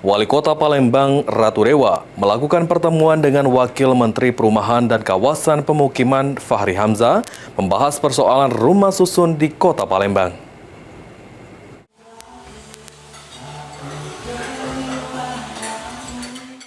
Wali Kota Palembang, Ratu Dewa, melakukan pertemuan dengan Wakil Menteri Perumahan dan Kawasan Pemukiman Fahri Hamzah membahas persoalan rumah susun di Kota Palembang.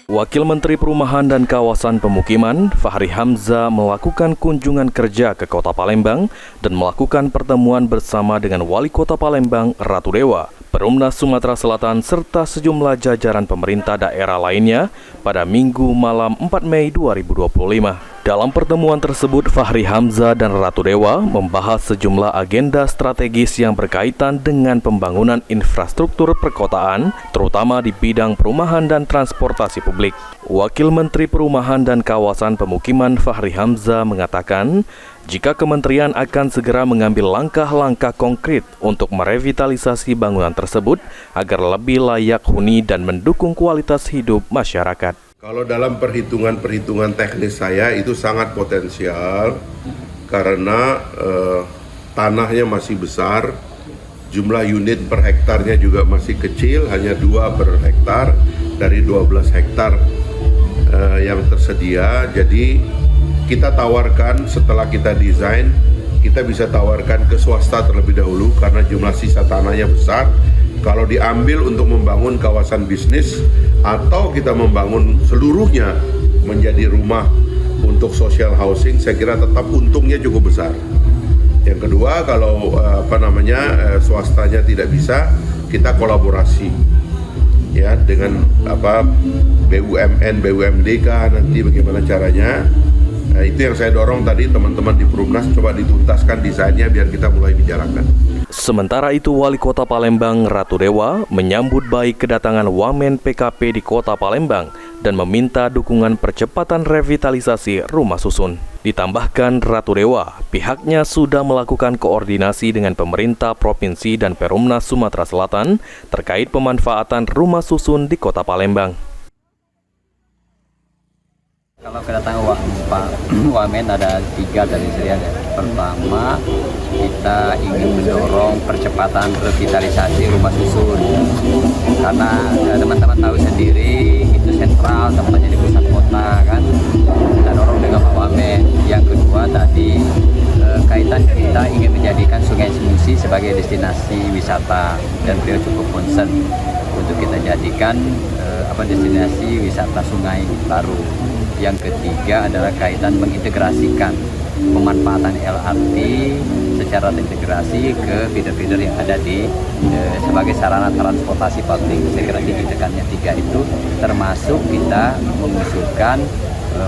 Wakil Menteri Perumahan dan Kawasan Pemukiman, Fahri Hamzah, melakukan kunjungan kerja ke Kota Palembang dan melakukan pertemuan bersama dengan Wali Kota Palembang, Ratu Dewa, Perumnas Sumatera Selatan, serta sejumlah jajaran pemerintah daerah lainnya pada Minggu malam 4 Mei 2025. Dalam pertemuan tersebut, Fahri Hamzah dan Ratu Dewa membahas sejumlah agenda strategis yang berkaitan dengan pembangunan infrastruktur perkotaan, terutama di bidang perumahan dan transportasi publik. Wakil Menteri Perumahan dan Kawasan Pemukiman Fahri Hamzah mengatakan, jika kementerian akan segera mengambil langkah-langkah konkret untuk merevitalisasi bangunan tersebut agar lebih layak huni dan mendukung kualitas hidup masyarakat. Kalau dalam perhitungan teknis saya itu sangat potensial karena tanahnya masih besar, jumlah unit per hektarnya juga masih kecil, hanya 2 per hektar dari 12 hektar yang tersedia. Jadi kita tawarkan setelah kita desain, kita bisa tawarkan ke swasta terlebih dahulu karena jumlah sisa tanahnya besar. Kalau diambil untuk membangun kawasan bisnis atau kita membangun seluruhnya menjadi rumah untuk social housing, saya kira tetap untungnya cukup besar. Yang kedua, kalau swastanya tidak bisa, kita kolaborasi ya dengan BUMN, BUMDK nanti bagaimana caranya. Nah, itu yang saya dorong tadi teman-teman di Perumnas, coba dituntaskan desainnya biar kita mulai bicarakan. Sementara itu, Wali Kota Palembang, Ratu Dewa, menyambut baik kedatangan Wamen PKP di Kota Palembang dan meminta dukungan percepatan revitalisasi rumah susun. Ditambahkan Ratu Dewa, pihaknya sudah melakukan koordinasi dengan pemerintah provinsi dan Perumnas Sumatera Selatan terkait pemanfaatan rumah susun di Kota Palembang. Kalau kedatangan Pak Wamen ada 3 dari saya. Pertama, kita ingin mendorong percepatan revitalisasi rumah susun karena teman-teman tahu sendiri itu sentral, tempatnya di pusat kota kan. Kita dorong dengan Pak Wamen. Yang kedua tadi kaitan kita ingin menjadikan Sungai Semusi sebagai destinasi wisata dan beliau cukup concern untuk kita jadikan destinasi wisata sungai baru. Yang ketiga adalah kaitan mengintegrasikan pemanfaatan LRT secara terintegrasi ke feeder-feeder yang ada di sebagai sarana transportasi publik. Saya kira kebijakannya 3 itu termasuk kita mengusulkan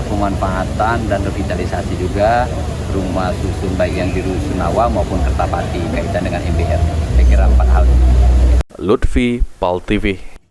pemanfaatan dan revitalisasi juga rumah susun baik yang di Rusunawa maupun Kertapati kaitan dengan MBR. Saya kira 4 hal. Lutfi, PAL TV.